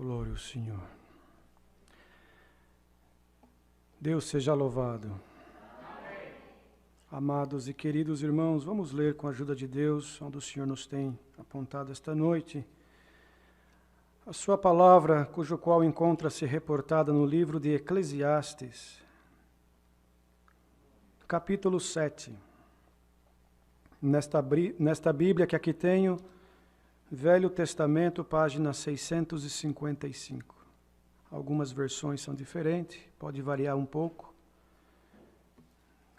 Glória ao Senhor. Deus seja louvado. Amém. Amados e queridos irmãos, vamos ler com a ajuda de Deus, onde o Senhor nos tem apontado esta noite. A sua palavra, cujo qual encontra-se reportada no livro de Eclesiastes, capítulo 7. Nesta Bíblia que aqui tenho, Velho Testamento, página 655. Algumas versões são diferentes, pode variar um pouco.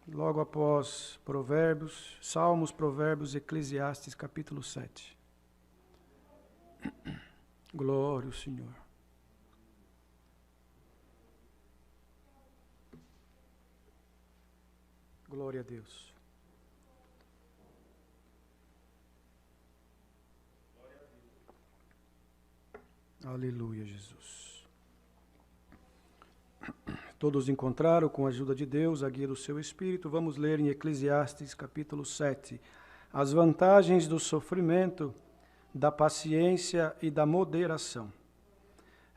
Logo após Provérbios, Salmos, Provérbios, Eclesiastes, capítulo 7. Glória ao Senhor. Glória a Deus. Aleluia, Jesus. Todos encontraram, com a ajuda de Deus, a guia do seu Espírito. Vamos ler em Eclesiastes, capítulo 7. As vantagens do sofrimento, da paciência e da moderação.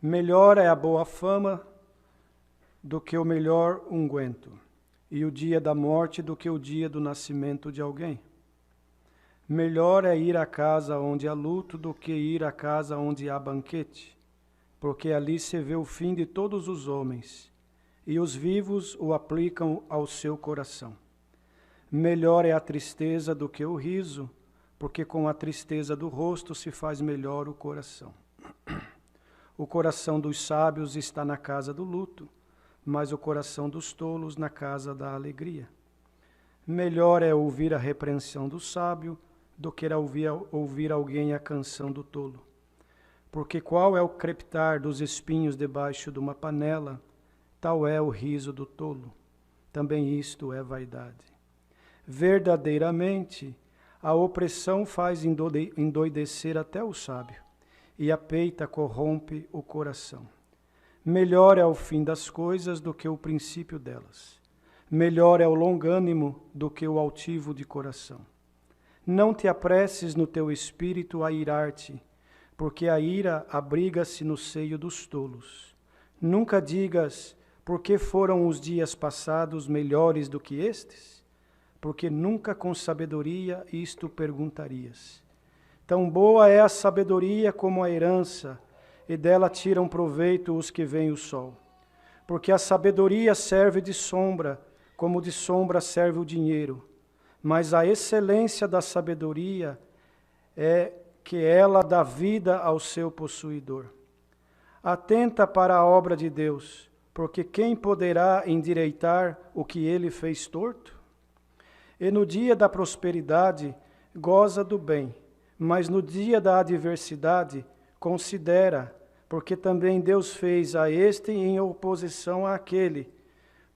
Melhor é a boa fama do que o melhor unguento, e o dia da morte do que o dia do nascimento de alguém. Melhor é ir à casa onde há luto do que ir à casa onde há banquete, porque ali se vê o fim de todos os homens, e os vivos o aplicam ao seu coração. Melhor é a tristeza do que o riso, porque com a tristeza do rosto se faz melhor o coração. O coração dos sábios está na casa do luto, mas o coração dos tolos na casa da alegria. Melhor é ouvir a repreensão do sábio do que ouvir alguém a canção do tolo. Porque qual é o crepitar dos espinhos debaixo de uma panela, tal é o riso do tolo. Também isto é vaidade. Verdadeiramente, a opressão faz endoidecer até o sábio, e a peita corrompe o coração. Melhor é o fim das coisas do que o princípio delas. Melhor é o longânimo do que o altivo de coração. Não te apresses no teu espírito a irar-te, porque a ira abriga-se no seio dos tolos. Nunca digas, por que foram os dias passados melhores do que estes? Porque nunca com sabedoria isto perguntarias. Tão boa é a sabedoria como a herança, e dela tiram proveito os que veem o sol. Porque a sabedoria serve de sombra, como de sombra serve o dinheiro. Mas a excelência da sabedoria é que ela dá vida ao seu possuidor. Atenta para a obra de Deus, porque quem poderá endireitar o que ele fez torto? E no dia da prosperidade, goza do bem, mas no dia da adversidade, considera, porque também Deus fez a este em oposição àquele,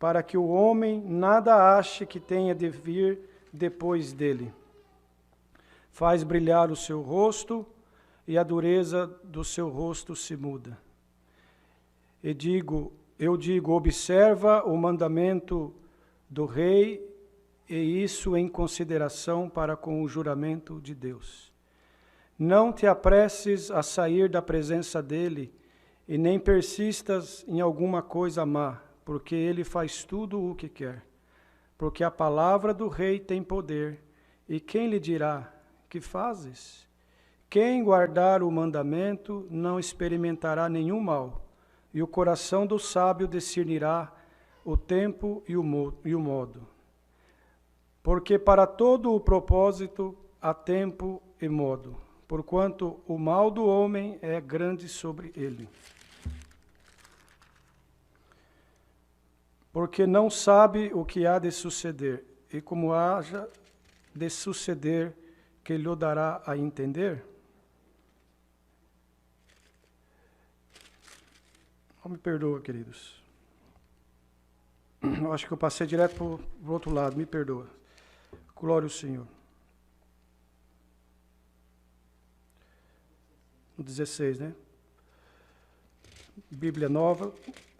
para que o homem nada ache que tenha de vir depois dele. Faz brilhar o seu rosto, e a dureza do seu rosto se muda. Eu digo, observa o mandamento do rei, e isso em consideração para com o juramento de Deus. Não te apresses a sair da presença dele, e nem persistas em alguma coisa má, porque ele faz tudo o que quer. Porque a palavra do rei tem poder, e quem lhe dirá, que fazes? Quem guardar o mandamento não experimentará nenhum mal, e o coração do sábio discernirá o tempo e o modo. Porque para todo o propósito há tempo e modo, porquanto o mal do homem é grande sobre ele. Porque não sabe o que há de suceder, e como haja de suceder, que lhe dará a entender? Me perdoa, queridos. Eu acho que eu passei direto para o outro lado, me perdoa. Glória ao Senhor. No 16, né? Bíblia nova,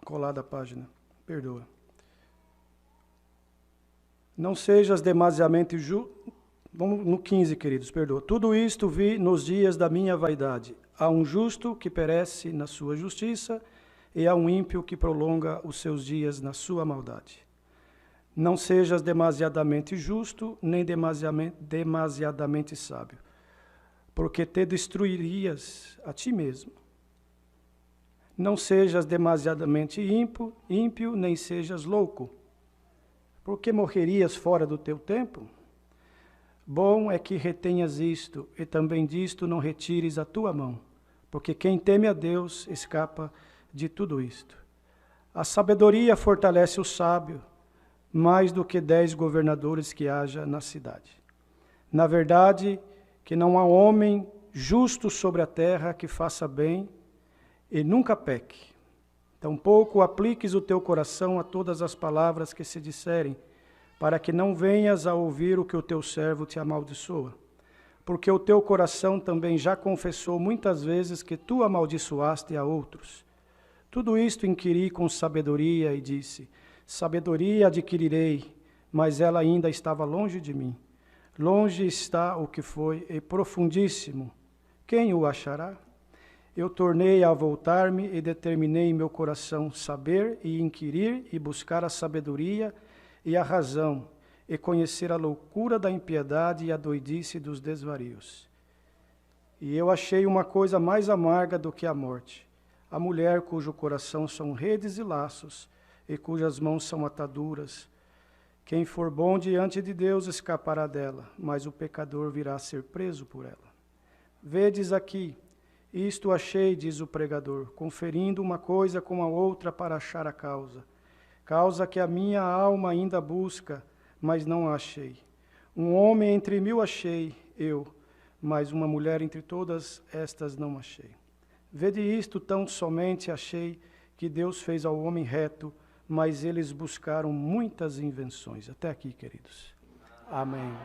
colada a página. Perdoa. Não sejas demasiadamente Vamos no 15, queridos, perdoa. Tudo isto vi nos dias da minha vaidade. há um justo que perece na sua justiça, e há um ímpio que prolonga os seus dias na sua maldade. Não sejas demasiadamente justo, nem demasiadamente sábio, porque te destruirias a ti mesmo. Não sejas demasiadamente ímpio, nem sejas louco, porque morrerias fora do teu tempo. Bom é que retenhas isto, e também disto não retires a tua mão, porque quem teme a Deus escapa de tudo isto. A sabedoria fortalece o sábio, mais do que 10 governadores que haja na cidade. Na verdade, que não há homem justo sobre a terra que faça bem e nunca peque. Tampouco apliques o teu coração a todas as palavras que se disserem, para que não venhas a ouvir o que o teu servo te amaldiçoa. Porque o teu coração também já confessou muitas vezes que tu amaldiçoaste a outros. Tudo isto inquiri com sabedoria e disse: sabedoria adquirirei, mas ela ainda estava longe de mim. Longe está o que foi e profundíssimo. Quem o achará? Eu tornei a voltar-me e determinei em meu coração saber e inquirir e buscar a sabedoria e a razão, e conhecer a loucura da impiedade e a doidice dos desvarios. E eu achei uma coisa mais amarga do que a morte, a mulher cujo coração são redes e laços, e cujas mãos são ataduras. Quem for bom diante de Deus escapará dela, mas o pecador virá a ser preso por ela. Vedes aqui, isto achei, diz o pregador, conferindo uma coisa com a outra para achar a causa que a minha alma ainda busca, mas não a achei. Um homem entre 1000 achei, eu, mas uma mulher entre todas estas não achei. Vede isto, tão somente achei que Deus fez ao homem reto, mas eles buscaram muitas invenções. Até aqui, queridos. Amém.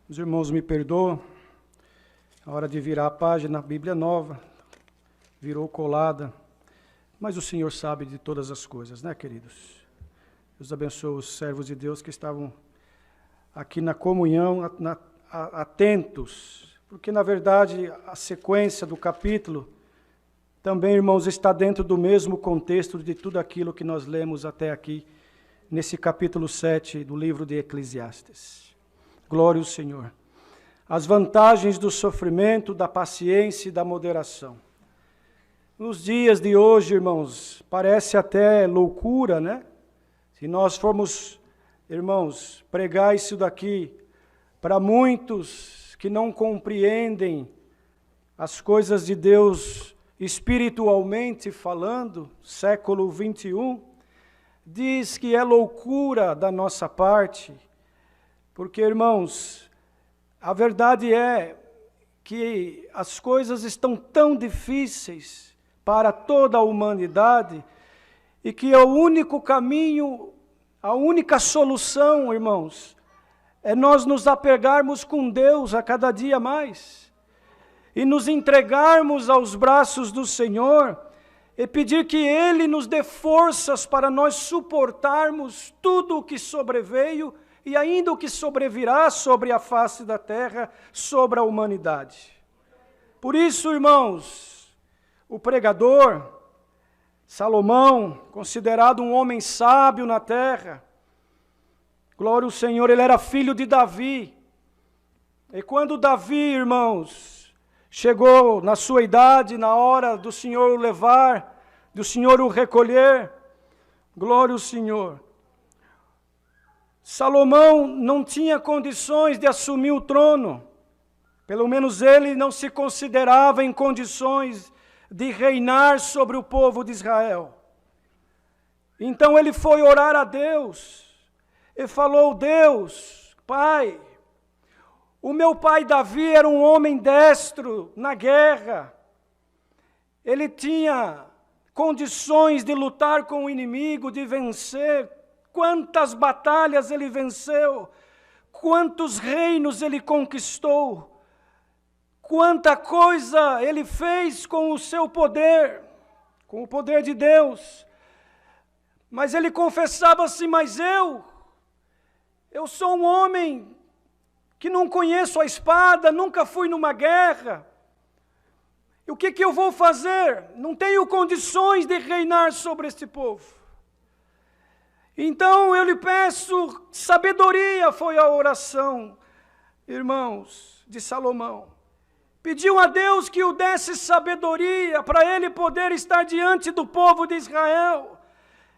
Os irmãos me perdoam, a hora de virar a página, a Bíblia nova, virou colada, mas o Senhor sabe de todas as coisas, né, queridos? Deus abençoe os servos de Deus que estavam aqui na comunhão, atentos, porque, na verdade, a sequência do capítulo também, irmãos, está dentro do mesmo contexto de tudo aquilo que nós lemos até aqui, nesse capítulo 7 do livro de Eclesiastes. Glória ao Senhor. As vantagens do sofrimento, da paciência e da moderação. Nos dias de hoje, irmãos, parece até loucura, né? Se nós formos, irmãos, pregar isso daqui para muitos que não compreendem as coisas de Deus espiritualmente falando, século 21, diz que é loucura da nossa parte, porque, irmãos, a verdade é que as coisas estão tão difíceis para toda a humanidade, e que o único caminho, a única solução, irmãos, é nós nos apegarmos com Deus a cada dia mais, e nos entregarmos aos braços do Senhor, e pedir que Ele nos dê forças para nós suportarmos tudo o que sobreveio, e ainda o que sobrevirá sobre a face da terra, sobre a humanidade. Por isso, irmãos, o pregador, Salomão, considerado um homem sábio na terra, glória ao Senhor, ele era filho de Davi. E quando Davi, irmãos, chegou na sua idade, na hora do Senhor o levar, do Senhor o recolher, glória ao Senhor, Salomão não tinha condições de assumir o trono, pelo menos ele não se considerava em condições de reinar sobre o povo de Israel. Então ele foi orar a Deus, e falou: Deus, Pai, o meu pai Davi era um homem destro na guerra, ele tinha condições de lutar com o inimigo, de vencer. Quantas batalhas ele venceu, quantos reinos ele conquistou, quanta coisa ele fez com o seu poder, com o poder de Deus. Mas ele confessava assim: mas eu sou um homem que não conheço a espada, nunca fui numa guerra. E o que eu vou fazer? Não tenho condições de reinar sobre este povo. Então eu lhe peço sabedoria, foi a oração, irmãos, de Salomão. Pediu a Deus que o desse sabedoria para ele poder estar diante do povo de Israel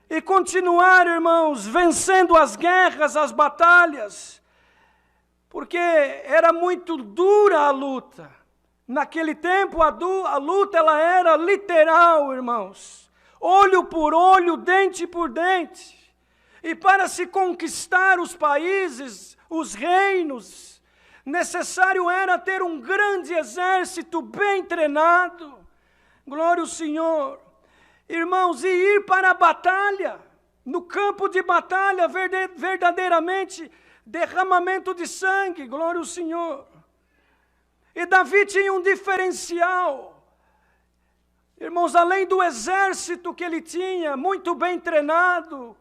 e continuar, irmãos, vencendo as guerras, as batalhas, porque era muito dura a luta. Naquele tempo a luta ela era literal, irmãos, olho por olho, dente por dente. E para se conquistar os países, os reinos, necessário era ter um grande exército bem treinado. Glória ao Senhor. Irmãos, e ir para a batalha, no campo de batalha, verdadeiramente, derramamento de sangue, glória ao Senhor. E Davi tinha um diferencial. Irmãos, além do exército que ele tinha, muito bem treinado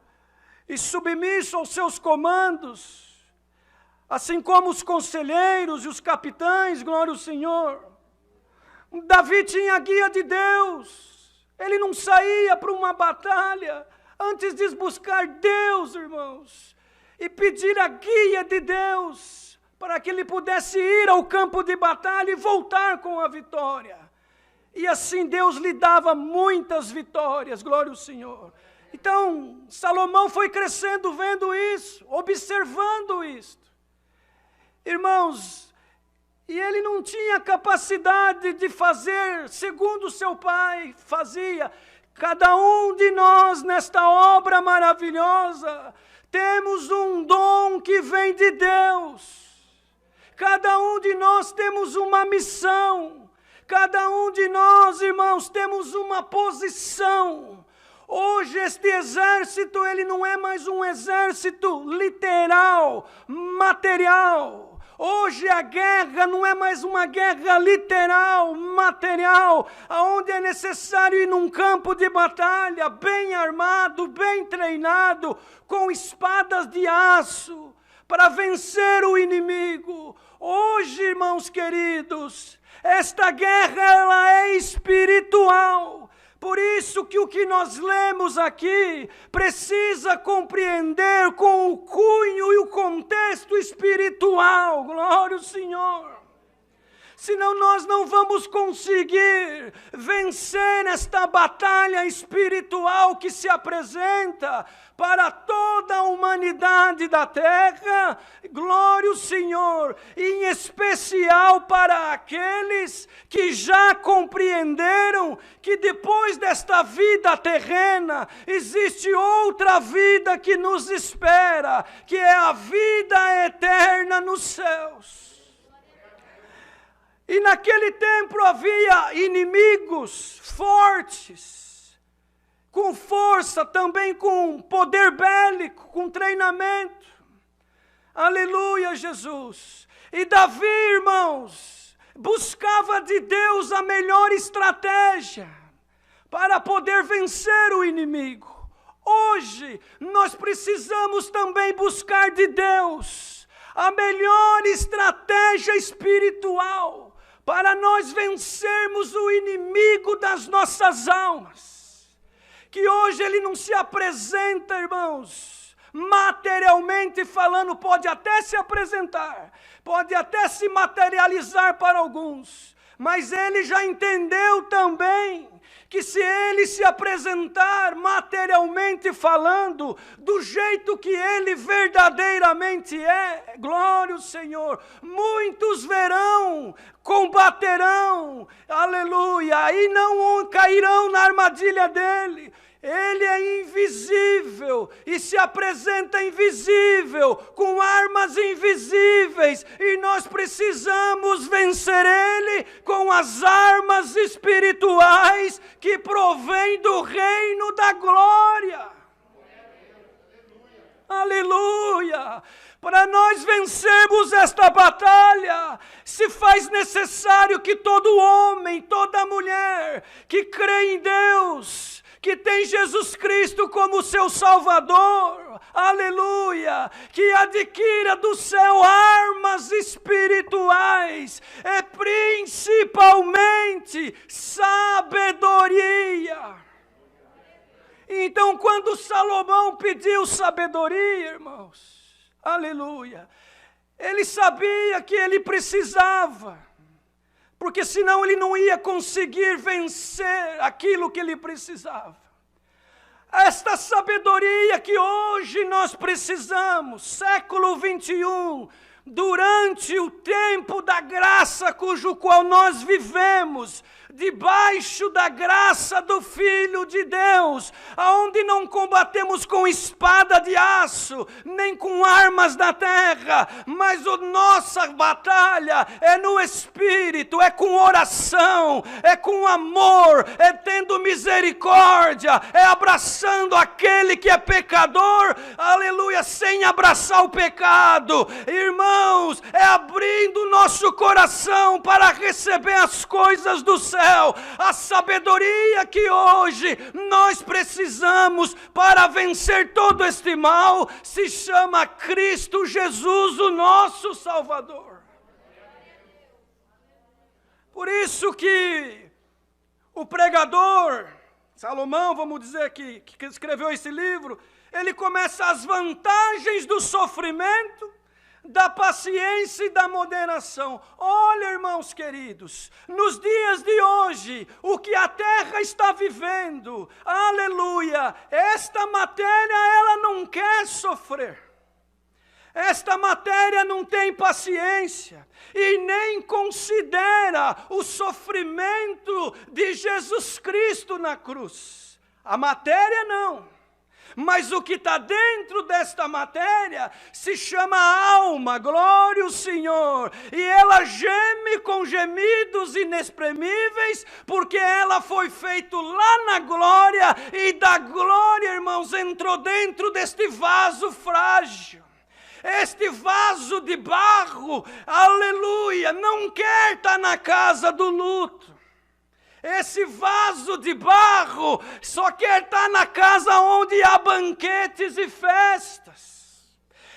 e submisso aos seus comandos, assim como os conselheiros e os capitães, glória ao Senhor. Davi tinha a guia de Deus. Ele não saía para uma batalha antes de buscar Deus, irmãos, e pedir a guia de Deus para que ele pudesse ir ao campo de batalha e voltar com a vitória. E assim Deus lhe dava muitas vitórias, glória ao Senhor. Então, Salomão foi crescendo vendo isso, observando isto. Irmãos, e ele não tinha capacidade de fazer segundo seu pai fazia. Cada um de nós nesta obra maravilhosa, temos um dom que vem de Deus. Cada um de nós temos uma missão. Cada um de nós, irmãos, temos uma posição. Hoje este exército, ele não é mais um exército literal, material. Hoje a guerra não é mais uma guerra literal, material, onde é necessário ir num campo de batalha, bem armado, bem treinado, com espadas de aço, para vencer o inimigo. Hoje, irmãos queridos, esta guerra ela é espiritual. Por isso que o que nós lemos aqui precisa compreender com o cunho e o contexto espiritual. Glória ao Senhor. Senão nós não vamos conseguir vencer esta batalha espiritual que se apresenta para toda a humanidade da terra. Glória ao Senhor, em especial para aqueles que já compreenderam que depois desta vida terrena existe outra vida que nos espera, que é a vida eterna nos céus. E naquele tempo havia inimigos fortes, com força, também com poder bélico, com treinamento. Aleluia, Jesus. E Davi, irmãos, buscava de Deus a melhor estratégia para poder vencer o inimigo. Hoje, nós precisamos também buscar de Deus a melhor estratégia espiritual para nós vencermos o inimigo das nossas almas. Que hoje ele não se apresenta, irmãos, materialmente falando, pode até se apresentar, pode até se materializar para alguns, mas ele já entendeu também que se ele se apresentar materialmente falando, do jeito que ele verdadeiramente é, glória ao Senhor, muitos verão, combaterão, aleluia, e não cairão na armadilha dele. Ele é invisível e se apresenta invisível, com armas invisíveis, e nós precisamos vencer ele com as armas espirituais que provém do reino da glória. Aleluia! Para nós vencermos esta batalha, se faz necessário que todo homem, toda mulher que crê em Deus, que tem Jesus Cristo como seu Salvador, aleluia, que adquira do céu armas espirituais, principalmente somente sabedoria. Então, quando Salomão pediu sabedoria, irmãos, aleluia, ele sabia que ele precisava, porque senão ele não ia conseguir vencer aquilo que ele precisava. Esta sabedoria que hoje nós precisamos, século 21, durante o tempo da graça cujo qual nós vivemos, debaixo da graça do Filho de Deus, aonde não combatemos com espada de aço, nem com armas da terra, mas a nossa batalha é no Espírito, é com oração, é com amor, é tendo misericórdia, é abraçando aquele que é pecador, aleluia, sem abraçar o pecado. Irmãos, é abrindo o nosso coração para receber as coisas do céu. A sabedoria que hoje nós precisamos para vencer todo este mal se chama Cristo Jesus, o nosso Salvador. Por isso que o pregador, Salomão, vamos dizer que escreveu esse livro, ele começa as vantagens do sofrimento, da paciência e da moderação. Olha, irmãos queridos, nos dias de hoje, o que a terra está vivendo, aleluia, esta matéria ela não quer sofrer. Esta matéria não tem paciência e nem considera o sofrimento de Jesus Cristo na cruz. A matéria não. Mas o que está dentro desta matéria se chama alma, glória ao Senhor. E ela geme com gemidos inexprimíveis, porque ela foi feita lá na glória, e da glória, irmãos, entrou dentro deste vaso frágil. Este vaso de barro, aleluia, não quer estar na casa do luto. Esse vaso de barro só quer estar na casa onde há banquetes e festas.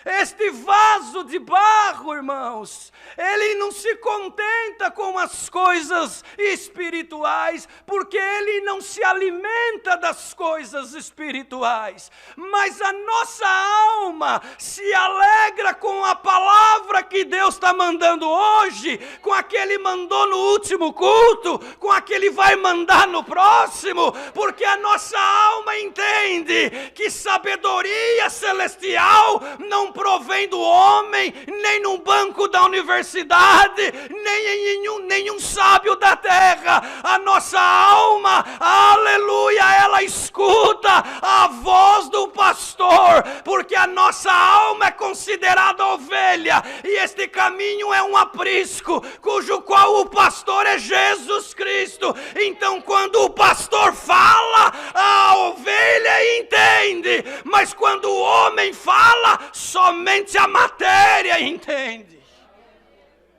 Este vaso de barro, irmãos, ele não se contenta com as coisas espirituais, porque ele não se alimenta das coisas espirituais. Mas a nossa alma se alegra com a palavra que Deus está mandando hoje, com a que Ele mandou no último culto, com a que Ele vai mandar no próximo, porque a nossa alma entende que sabedoria celestial não provém do homem, nem num banco da universidade, nem em nenhum sábio da terra. A nossa alma, aleluia, ela escuta a voz do pastor, porque a nossa alma é considerada ovelha, e este caminho é um aprisco, cujo qual o pastor é Jesus Cristo. Então, quando o pastor fala, a ovelha entende, mas quando o homem fala, somente a matéria entende.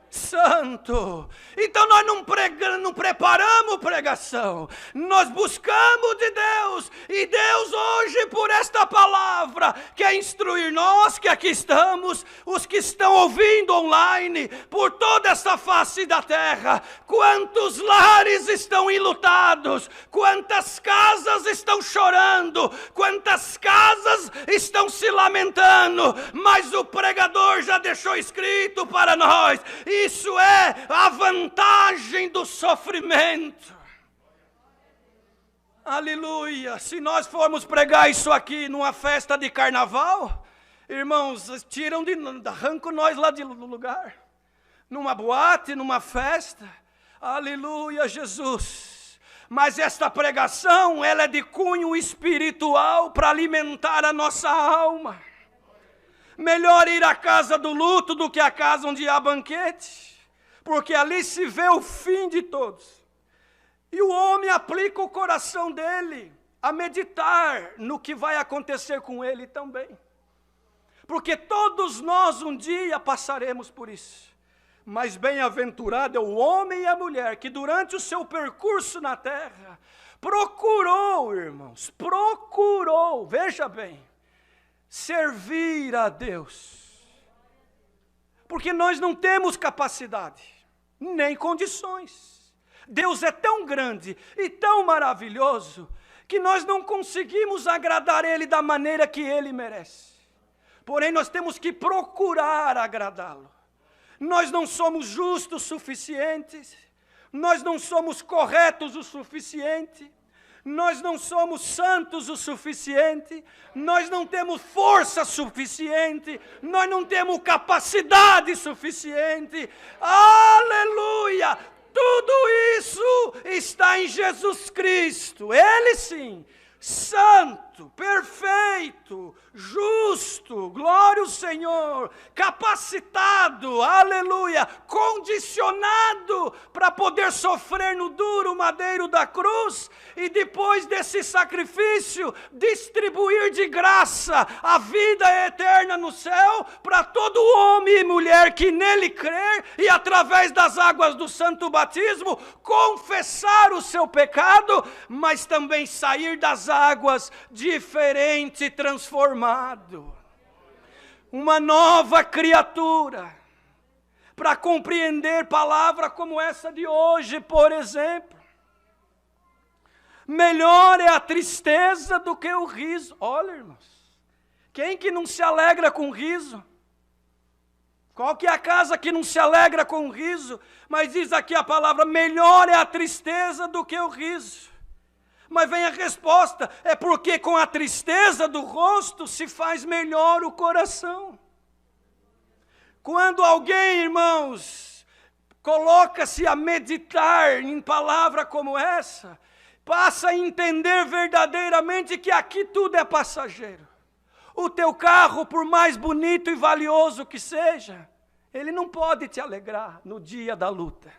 Santo. Então nós não preparamos pregação, nós buscamos de Deus, e Deus hoje por esta palavra quer instruir nós que aqui estamos, os que estão ouvindo online, por toda esta face da terra. Quantos lares estão enlutados, quantas casas estão chorando, quantas casas estão se lamentando, mas o pregador já deixou escrito para nós, isso é a vantagem do sofrimento. Aleluia. Se nós formos pregar isso aqui numa festa de carnaval, irmãos, arrancam nós lá do lugar. Numa boate, numa festa. Aleluia, Jesus. Mas esta pregação, ela é de cunho espiritual para alimentar a nossa alma. Melhor ir à casa do luto do que à casa onde há banquete, porque ali se vê o fim de todos. E o homem aplica o coração dele a meditar no que vai acontecer com ele também. Porque todos nós um dia passaremos por isso. Mas bem-aventurado é o homem e a mulher que durante o seu percurso na terra procurou, irmãos, veja bem, servir a Deus. Porque nós não temos capacidade, nem condições. Deus é tão grande e tão maravilhoso que nós não conseguimos agradar Ele da maneira que Ele merece. Porém, nós temos que procurar agradá-lo. Nós não somos justos o suficiente, nós não somos corretos o suficiente, nós não somos santos o suficiente, nós não temos força suficiente, nós não temos capacidade suficiente. Aleluia! Tudo isso está em Jesus Cristo. Ele sim, santo, perfeito, justo, glória ao Senhor, capacitado, aleluia, condicionado para poder sofrer no duro madeiro da cruz e depois desse sacrifício distribuir de graça a vida eterna no céu para todo homem e mulher que nele crer e através das águas do santo batismo confessar o seu pecado, mas também sair das águas diferente, transformado, uma nova criatura, para compreender palavra como essa de hoje, por exemplo. Melhor é a tristeza do que o riso. Olha, irmãos, quem que não se alegra com riso? Qual que é a casa que não se alegra com riso? Mas diz aqui a palavra, melhor é a tristeza do que o riso. Mas vem a resposta, é porque com a tristeza do rosto se faz melhor o coração. Quando alguém, irmãos, coloca-se a meditar em palavra como essa, passa a entender verdadeiramente que aqui tudo é passageiro. O teu carro, por mais bonito e valioso que seja, ele não pode te alegrar no dia da luta.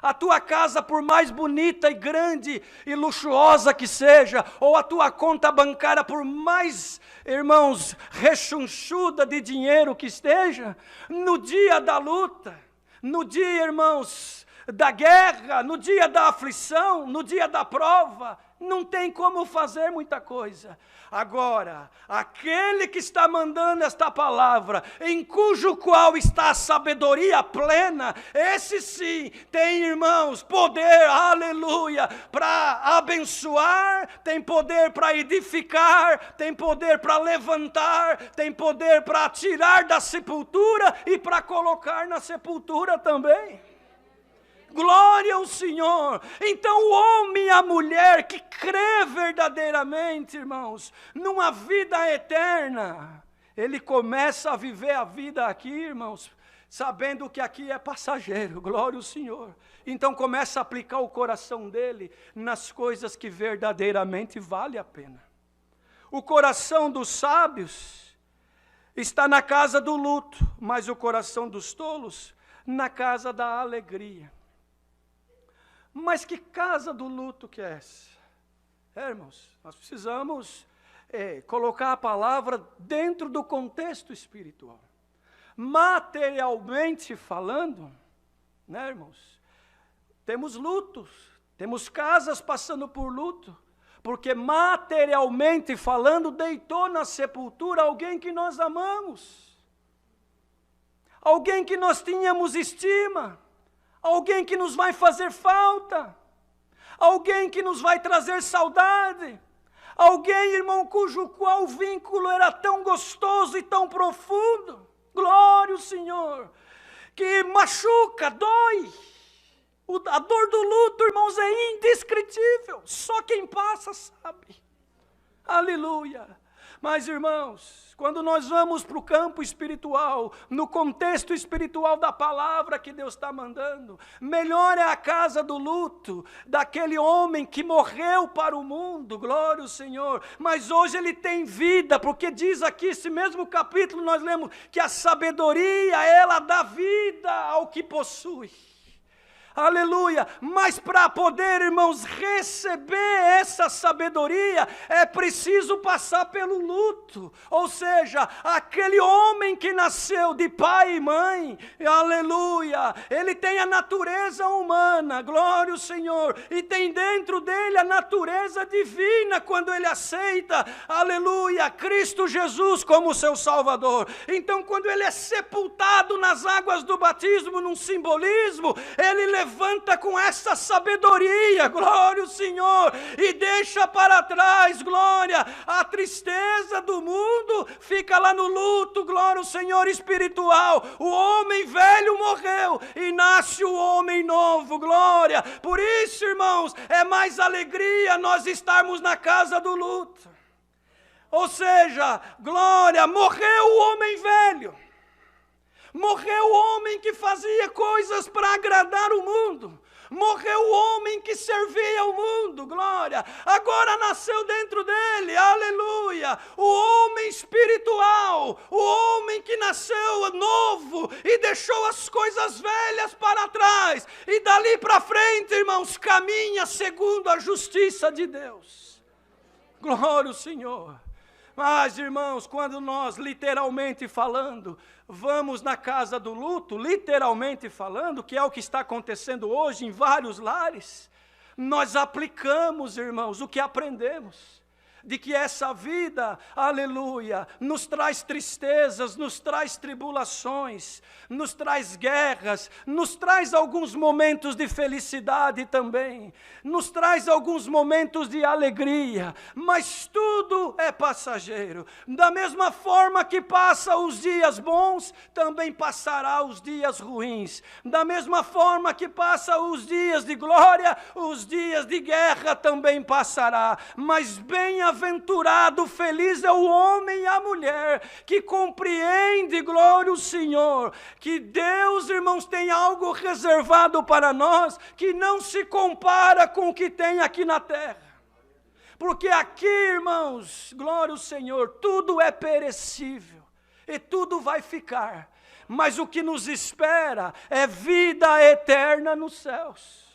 A tua casa, por mais bonita e grande e luxuosa que seja, ou a tua conta bancária, por mais, irmãos, rechonchuda de dinheiro que esteja, no dia da luta, no dia, irmãos, da guerra, no dia da aflição, no dia da prova, não tem como fazer muita coisa. Agora, aquele que está mandando esta palavra, em cujo qual está a sabedoria plena, esse sim tem, irmãos, poder, aleluia, para abençoar, tem poder para edificar, tem poder para levantar, tem poder para tirar da sepultura e para colocar na sepultura também. Glória ao Senhor. Então o homem e a mulher que crê verdadeiramente, irmãos, numa vida eterna, ele começa a viver a vida aqui, irmãos, sabendo que aqui é passageiro. Glória ao Senhor. Então começa a aplicar o coração dele nas coisas que verdadeiramente vale a pena. O coração dos sábios está na casa do luto, mas o coração dos tolos na casa da alegria. Mas que casa do luto que é essa? Irmãos, nós precisamos colocar a palavra dentro do contexto espiritual. Materialmente falando, né, irmãos? Temos lutos, temos casas passando por luto, porque materialmente falando, deitou na sepultura alguém que nós amamos, alguém que nós tínhamos estima, alguém que nos vai fazer falta, alguém que nos vai trazer saudade, alguém, irmão, cujo qual o vínculo era tão gostoso e tão profundo, glória ao Senhor, que machuca, dói. A dor do luto, irmãos, é indescritível, só quem passa sabe, aleluia. Mas, irmãos, quando nós vamos para o campo espiritual, no contexto espiritual da palavra que Deus está mandando, melhor é a casa do luto, daquele homem que morreu para o mundo, glória ao Senhor, mas hoje ele tem vida, porque diz aqui, esse mesmo capítulo, nós lemos que a sabedoria, ela dá vida ao que possui. Aleluia, mas para poder, irmãos, receber essa sabedoria, é preciso passar pelo luto, ou seja, aquele homem que nasceu de pai e mãe, aleluia, ele tem a natureza humana, glória ao Senhor, e tem dentro dele a natureza divina, quando ele aceita, aleluia, Cristo Jesus como seu Salvador. Então quando ele é sepultado nas águas do batismo, num simbolismo, ele levanta com essa sabedoria, glória ao Senhor, e deixa para trás, glória, a tristeza do mundo, fica lá no luto, glória ao Senhor, espiritual. O homem velho morreu e nasce o homem novo, glória. Por isso, irmãos, é mais alegria nós estarmos na casa do luto. Ou seja, glória, morreu o homem velho. Morreu o homem que fazia coisas para agradar o mundo. Morreu o homem que servia ao mundo, glória. Agora nasceu dentro dele, aleluia, o homem espiritual, o homem que nasceu novo e deixou as coisas velhas para trás. E dali para frente, irmãos, caminha segundo a justiça de Deus. Glória ao Senhor. Mas, irmãos, quando nós, literalmente falando, vamos na casa do luto, literalmente falando, que é o que está acontecendo hoje em vários lares, nós aplicamos, irmãos, o que aprendemos. De que essa vida, aleluia, nos traz tristezas, nos traz tribulações, nos traz guerras, nos traz alguns momentos de felicidade também, nos traz alguns momentos de alegria, mas tudo é passageiro. Da mesma forma que passa os dias bons, também passará os dias ruins. Da mesma forma que passa os dias de glória, os dias de guerra também passará. Mas bem-aventurado, feliz é o homem e a mulher que compreende, glória ao Senhor, que Deus, irmãos, tem algo reservado para nós que não se compara com o que tem aqui na terra. Porque aqui, irmãos, glória ao Senhor, tudo é perecível e tudo vai ficar. Mas o que nos espera é vida eterna nos céus.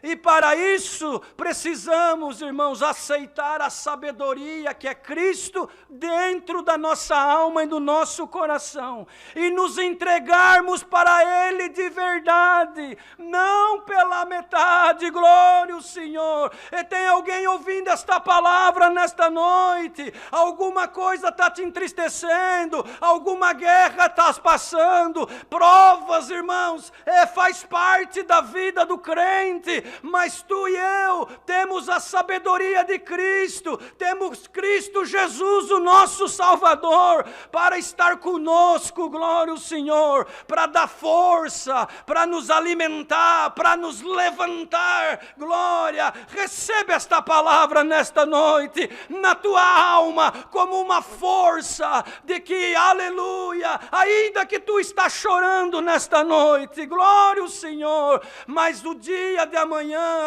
E para isso precisamos, irmãos, aceitar a sabedoria que é Cristo dentro da nossa alma e do nosso coração. E nos entregarmos para Ele de verdade, não pela metade, glória ao Senhor. E tem alguém ouvindo esta palavra nesta noite? Alguma coisa está te entristecendo, alguma guerra está passando, provas, irmãos, faz parte da vida do crente. Mas tu e eu temos a sabedoria de Cristo, temos Cristo Jesus, o nosso Salvador, para estar conosco, glória ao Senhor, para dar força, para nos alimentar, para nos levantar, glória. Recebe esta palavra nesta noite, na tua alma, como uma força de que, aleluia, ainda que tu estás chorando nesta noite, glória ao Senhor, mas o dia de amanhã,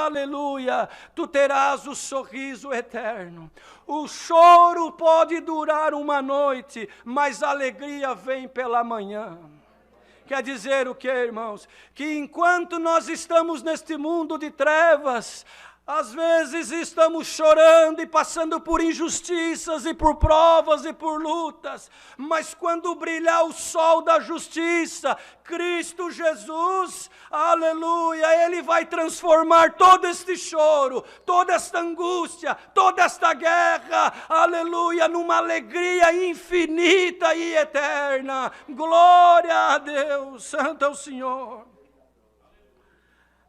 aleluia, tu terás o sorriso eterno. O choro pode durar uma noite, mas a alegria vem pela manhã. Quer dizer o que, irmãos? Que enquanto nós estamos neste mundo de trevas, às vezes estamos chorando e passando por injustiças e por provas e por lutas, mas quando brilhar o sol da justiça, Cristo Jesus, aleluia, Ele vai transformar todo este choro, toda esta angústia, toda esta guerra, aleluia, numa alegria infinita e eterna. Glória a Deus, santo é o Senhor.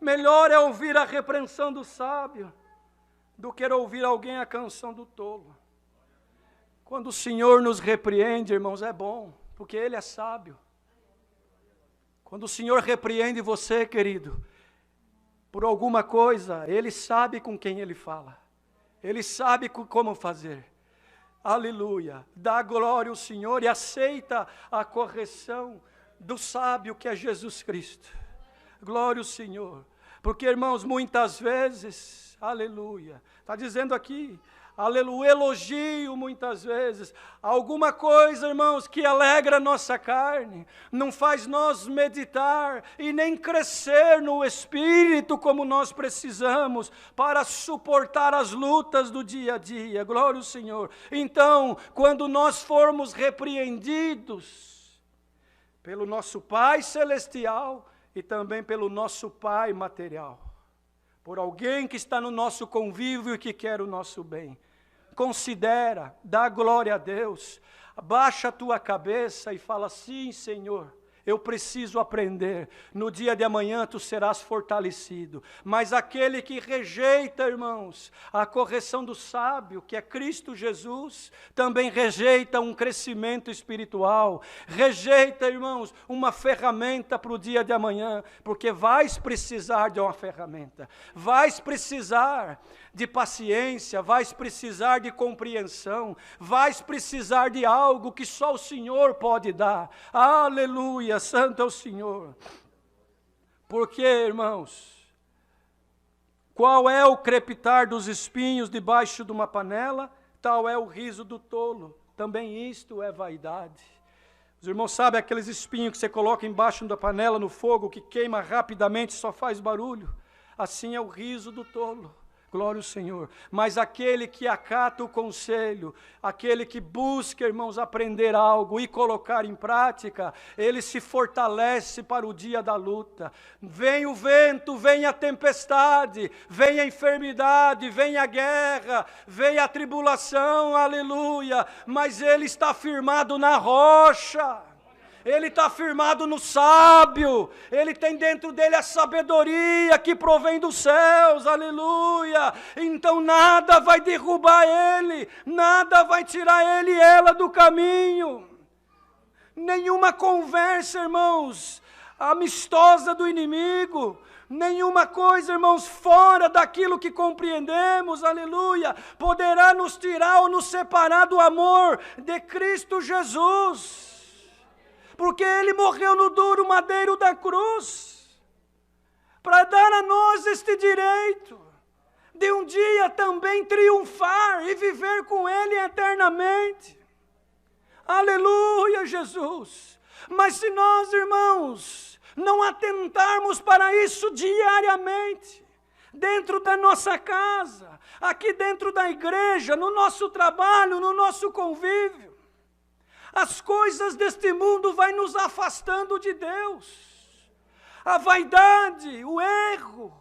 Melhor é ouvir a repreensão do sábio do que ouvir alguém a canção do tolo. Quando o Senhor nos repreende, irmãos, é bom, porque Ele é sábio. Quando o Senhor repreende você, querido, por alguma coisa, Ele sabe com quem Ele fala. Ele sabe como fazer. Aleluia. Dá glória ao Senhor e aceita a correção do sábio que é Jesus Cristo. Glória ao Senhor. Porque, irmãos, muitas vezes, aleluia, está dizendo aqui, aleluia, elogio muitas vezes, alguma coisa, irmãos, que alegra a nossa carne, não faz nós meditar e nem crescer no Espírito como nós precisamos para suportar as lutas do dia a dia, glória ao Senhor. Então, quando nós formos repreendidos pelo nosso Pai Celestial, e também pelo nosso pai material, por alguém que está no nosso convívio e que quer o nosso bem. Considera, dá glória a Deus, abaixa a tua cabeça e fala, sim, Senhor, Eu preciso aprender. No dia de amanhã tu serás fortalecido. Mas aquele que rejeita, irmãos, a correção do sábio, que é Cristo Jesus, também rejeita um crescimento espiritual. Rejeita, irmãos, uma ferramenta para o dia de amanhã, porque vais precisar de uma ferramenta. Vais precisar de paciência, vais precisar de compreensão, vais precisar de algo que só o Senhor pode dar. Aleluia, santo é o Senhor. Porque, irmãos, qual é o crepitar dos espinhos debaixo de uma panela? Tal é o riso do tolo. Também isto é vaidade. Os irmãos sabem aqueles espinhos que você coloca embaixo da panela no fogo, que queima rapidamente, só faz barulho? Assim é o riso do tolo. Glória ao Senhor. Mas aquele que acata o conselho, aquele que busca, irmãos, aprender algo e colocar em prática, ele se fortalece para o dia da luta. Vem o vento, vem a tempestade, vem a enfermidade, vem a guerra, vem a tribulação, aleluia. Mas ele está firmado na rocha. Ele está firmado no sábio, ele tem dentro dele a sabedoria que provém dos céus, aleluia. Então nada vai derrubar ele, nada vai tirar ele e ela do caminho. Nenhuma conversa, irmãos, amistosa do inimigo, nenhuma coisa, irmãos, fora daquilo que compreendemos, aleluia, poderá nos tirar ou nos separar do amor de Cristo Jesus. Porque ele morreu no duro madeiro da cruz, para dar a nós este direito, de um dia também triunfar e viver com ele eternamente. Aleluia, Jesus! Mas se nós, irmãos, não atentarmos para isso diariamente, dentro da nossa casa, aqui dentro da igreja, no nosso trabalho, no nosso convívio, as coisas deste mundo vai nos afastando de Deus. A vaidade, o erro,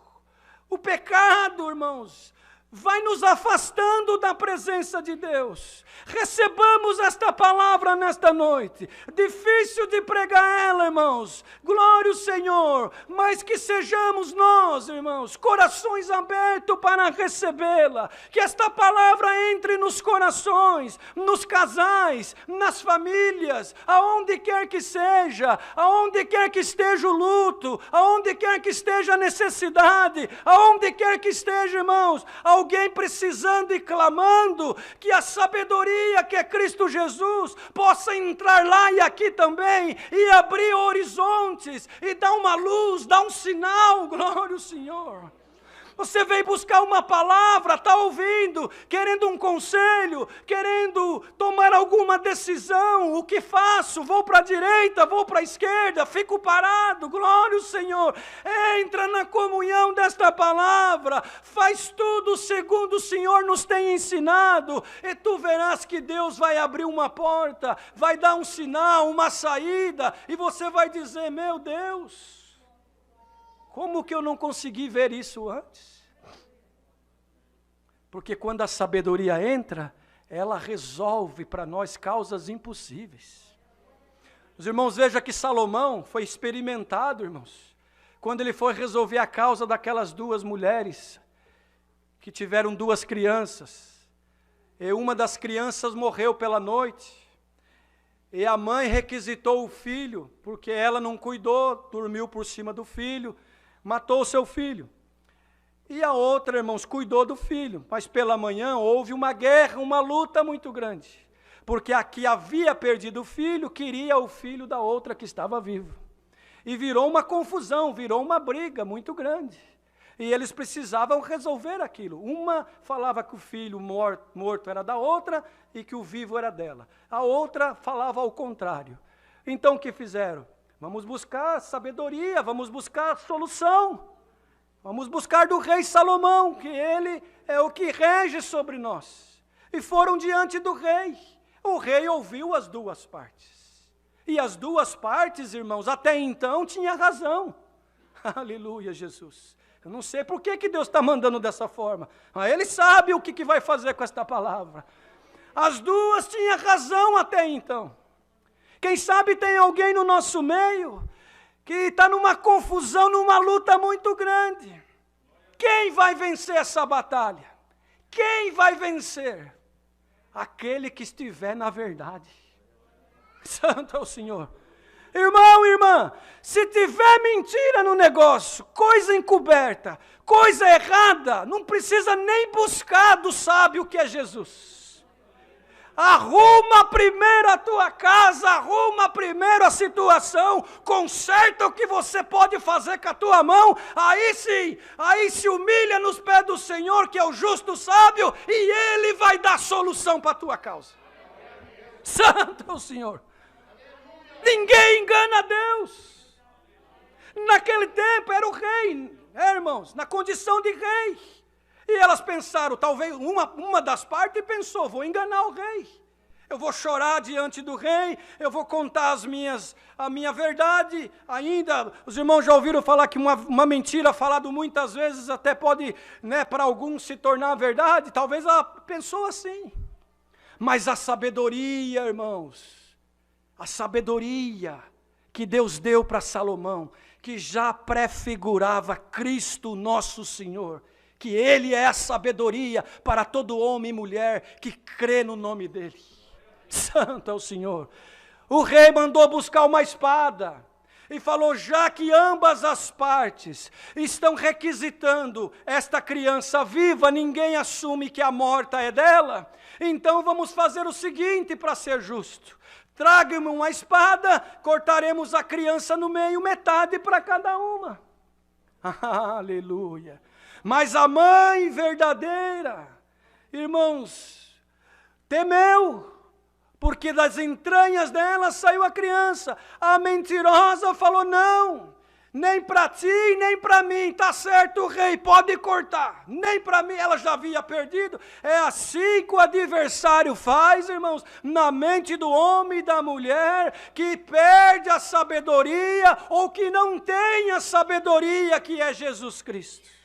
o pecado, irmãos, vai nos afastando da presença de Deus. Recebamos esta palavra nesta noite. Difícil de pregar ela, irmãos. Glória ao Senhor. Mas que sejamos nós, irmãos, corações abertos para recebê-la. Que esta palavra entre nos corações, nos casais, nas famílias, aonde quer que seja, aonde quer que esteja o luto, aonde quer que esteja a necessidade, aonde quer que esteja, irmãos, alguém precisando e clamando, que a sabedoria que é Cristo Jesus possa entrar lá e aqui também, e abrir horizontes, e dar uma luz, dar um sinal. Glória ao Senhor. Você veio buscar uma palavra, está ouvindo, querendo um conselho, querendo tomar alguma decisão. O que faço? Vou para a direita, vou para a esquerda, fico parado. Glória ao Senhor. Entra na comunhão desta palavra, faz tudo segundo o Senhor nos tem ensinado, e tu verás que Deus vai abrir uma porta, vai dar um sinal, uma saída, e você vai dizer: meu Deus, como que eu não consegui ver isso antes? Porque quando a sabedoria entra, ela resolve para nós causas impossíveis. Os irmãos, vejam que Salomão foi experimentado, irmãos, quando ele foi resolver a causa daquelas duas mulheres, que tiveram duas crianças, e uma das crianças morreu pela noite, e a mãe requisitou o filho, porque ela não cuidou, dormiu por cima do filho, matou o seu filho. E a outra, irmãos, cuidou do filho, mas pela manhã houve uma guerra, uma luta muito grande, porque a que havia perdido o filho, queria o filho da outra que estava vivo, e virou uma confusão, virou uma briga muito grande, e eles precisavam resolver aquilo. Uma falava que o filho morto era da outra, e que o vivo era dela, a outra falava ao contrário. Então o que fizeram? Vamos buscar sabedoria, vamos buscar solução. Vamos buscar do rei Salomão, que ele é o que rege sobre nós. E foram diante do rei. O rei ouviu as duas partes. E as duas partes, irmãos, até então tinha razão. Aleluia, Jesus. Eu não sei por que Deus está mandando dessa forma. Mas Ele sabe o que vai fazer com esta palavra. As duas tinham razão até então. Quem sabe tem alguém no nosso meio que está numa confusão, numa luta muito grande. Quem vai vencer essa batalha? Quem vai vencer? Aquele que estiver na verdade. Santo é o Senhor. Irmão, irmã, se tiver mentira no negócio, coisa encoberta, coisa errada, não precisa nem buscar do sábio que é Jesus. Arruma primeiro a tua casa, arruma primeiro a situação, conserta o que você pode fazer com a tua mão, aí sim, aí se humilha nos pés do Senhor, que é o justo sábio, e Ele vai dar solução para a tua causa. Santo é o Senhor. Ninguém engana Deus. Naquele tempo era o rei, irmãos, na condição de rei. E elas pensaram, talvez uma das partes pensou, vou enganar o rei. Eu vou chorar diante do rei, eu vou contar a minha verdade. Ainda, os irmãos já ouviram falar que uma mentira falada muitas vezes até pode, para alguns se tornar verdade. Talvez ela pensou assim. Mas a sabedoria, irmãos, a sabedoria que Deus deu para Salomão, que já prefigurava Cristo nosso Senhor, que Ele é a sabedoria para todo homem e mulher que crê no nome dEle. Santo é o Senhor. O rei mandou buscar uma espada e falou, já que ambas as partes estão requisitando esta criança viva, ninguém assume que a morta é dela, então vamos fazer o seguinte para ser justo. Traga-me uma espada, cortaremos a criança no meio, metade para cada uma. Aleluia. Mas a mãe verdadeira, irmãos, temeu, porque das entranhas dela saiu a criança. A mentirosa falou, não, nem para ti, nem para mim, está certo o rei, pode cortar, nem para mim, ela já havia perdido. É assim que o adversário faz, irmãos, na mente do homem e da mulher, que perde a sabedoria, ou que não tem a sabedoria que é Jesus Cristo.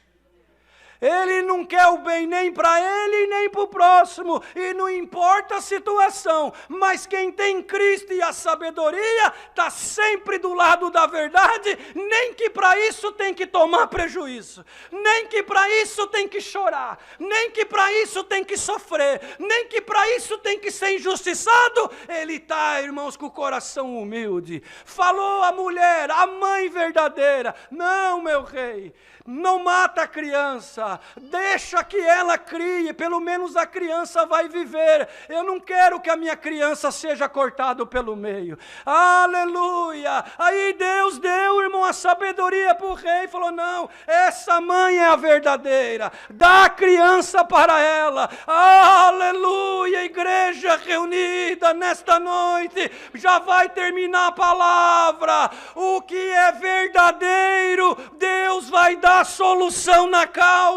Ele não quer o bem nem para ele, nem para o próximo, e não importa a situação, mas quem tem Cristo e a sabedoria, está sempre do lado da verdade, nem que para isso tem que tomar prejuízo, nem que para isso tem que chorar, nem que para isso tem que sofrer, nem que para isso tem que ser injustiçado. Ele está, irmãos, com o coração humilde. Falou a mulher, a mãe verdadeira, não, meu rei, não mata a criança, deixa que ela crie, pelo menos a criança vai viver. Eu não quero que a minha criança seja cortada pelo meio. Aleluia! Aí Deus deu, irmão, a sabedoria para o rei, falou, não, essa mãe é a verdadeira, dá a criança para ela. Aleluia! Igreja reunida nesta noite, já vai terminar a palavra. O que é verdadeiro, Deus vai dar solução na causa.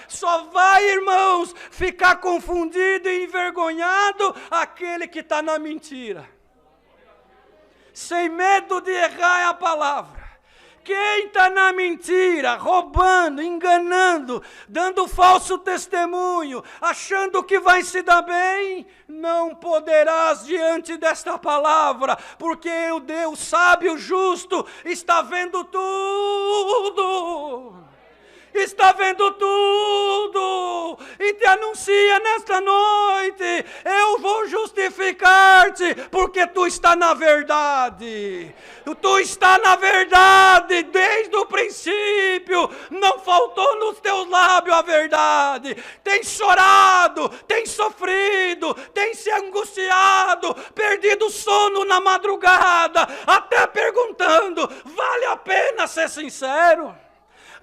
Só vai, irmãos, ficar confundido e envergonhado aquele que está na mentira. Sem medo de errar é a palavra. Quem está na mentira, roubando, enganando, dando falso testemunho, achando que vai se dar bem, não poderás diante desta palavra, porque o Deus sábio, justo, está vendo tudo. Está vendo tudo e te anuncia nesta noite, eu vou justificar-te, porque tu está na verdade, tu está na verdade desde o princípio, não faltou nos teus lábios a verdade. Tem chorado, tem sofrido, tem se angustiado, perdido sono na madrugada, até perguntando, vale a pena ser sincero?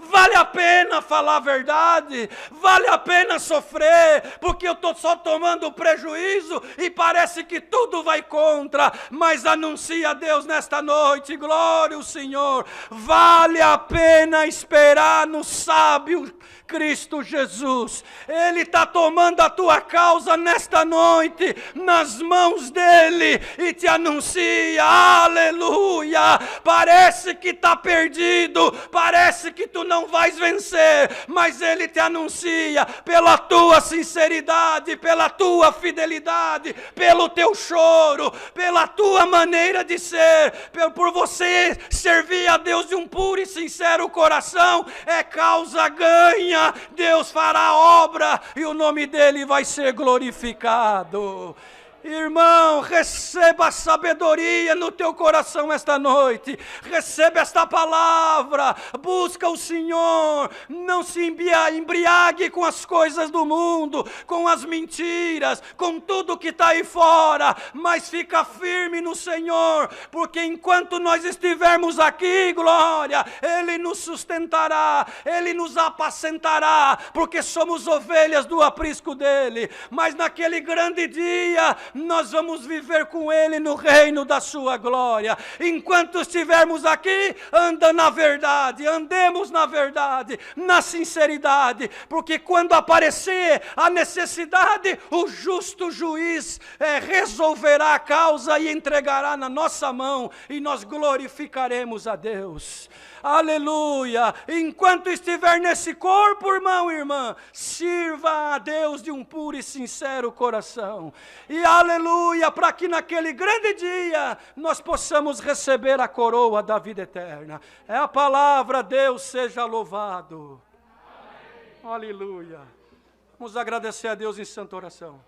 Vale a pena falar a verdade? Vale a pena sofrer? Porque eu estou só tomando prejuízo e parece que tudo vai contra. Mas anuncia a Deus nesta noite, glória ao Senhor. Vale a pena esperar no sábio Cristo Jesus. Ele está tomando a tua causa nesta noite nas mãos dele e te anuncia, aleluia. Parece que está perdido, parece que tu não vais vencer, mas Ele te anuncia pela tua sinceridade, pela tua fidelidade, pelo teu choro, pela tua maneira de ser, por você servir a Deus de um puro e sincero coração, é causa ganha. Deus fará obra e o nome dele vai ser glorificado. Irmão, receba a sabedoria no teu coração esta noite, receba esta palavra, busca o Senhor, não se embriague com as coisas do mundo, com as mentiras, com tudo que está aí fora, mas fica firme no Senhor, porque enquanto nós estivermos aqui, glória, Ele nos sustentará, Ele nos apacentará, porque somos ovelhas do aprisco dEle, mas naquele grande dia, nós vamos viver com Ele no reino da sua glória. Enquanto estivermos aqui, anda na verdade, andemos na verdade, na sinceridade, porque quando aparecer a necessidade, o justo juiz resolverá a causa e entregará na nossa mão, e nós glorificaremos a Deus. Aleluia! Enquanto estiver nesse corpo, irmão e irmã, sirva a Deus de um puro e sincero coração. E aleluia, para que naquele grande dia nós possamos receber a coroa da vida eterna. É a palavra, Deus seja louvado. Amém. Aleluia. Vamos agradecer a Deus em santa oração.